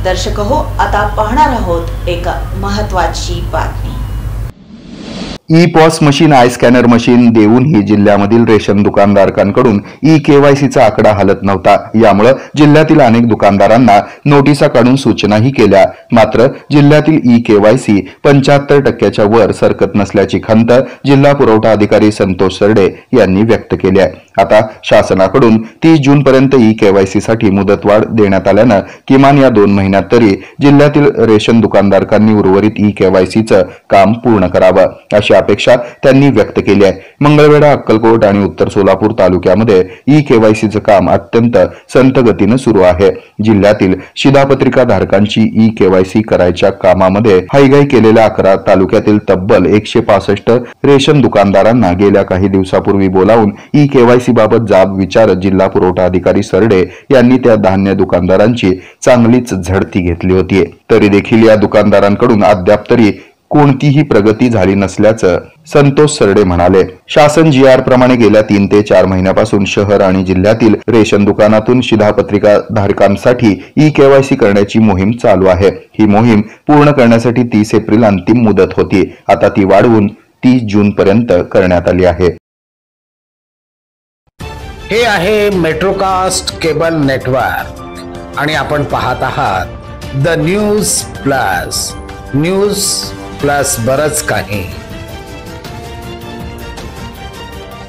दर्शक हो, आता पाहणार आहोत एक महत्त्वाची बातमी। E-POS machine, I scanner machine देऊनही जिल्ह्यामधील रेशन दुकानदारांकडून ई-केवायसीचा आकडा हलत नव्हता। यामुळे जिल्ह्यातील अनेक दुकानदारांना नोटिसा काढून सूचनाही केल्या। मात्र जिल्ह्यातील ई-केवायसी 75% वर सरकत नसल्याची खंत जिल्हा पुरवठा अधिकारी संतोष सरडे यांनी व्यक्त केली आहे। आता शासनाकडून 30 जून पर्यंत ई-केवायसी साठी मुदतवाढ देण्यात आल्यानं किमान या 2 महिन्यात तरी जिल्ह्यातील रेशन दुकानदारांनी उर्वरित ई-केवायसीचं काम पूर्ण करावं अशी अपेक्षा त्यांनी व्यक्त केली आहे। मंगळवेढा, अक्कलकोट आणि उत्तर सोलापूर तालुक्यामध्ये ई-केवायसीचं काम अत्यंत संथ गतीने सुरू आहे। जिल्ह्यातील शिधापत्रिका धारकांची ई-केवायसी करायच्या कामामध्ये हयगय केलेल्या 11 तालुक्यातील तब्बल 165 रेशन दुकानदारांना गेल्या काही दिवसापूर्वी बोलावून ई-केवायसी बाबत जाब विचारत जिल्हा पुरवठा अधिकारी सरडे यांनी त्या धान्य दुकानदारांची चांगलीच झडती घेतली होती। तरी देखील या दुकानदारांकडून अद्याप तरी कोणतीही प्रगती झाली नसल्याचं संतोष सरडे म्हणाले। शासन जीआर प्रमाणे गेल्या 3 ते 4 महिन्यापासून शहर आणि जिल्ह्यातील रेशन दुकानातून शिधापत्रिका धारकांसाठी ई-केवायसी करण्याची मोहीम चालू आहे। ही मोहीम पूर्ण करण्यासाठी 30 एप्रिल अंतिम मुदत होती। आता ती वाढवून 30 जून पर्यंत करण्यात आली आहे। हे आहे मेट्रोकास्ट केबल नेटवर्क आणि आपण पाहत आहात द न्यूज प्लस बरच काही।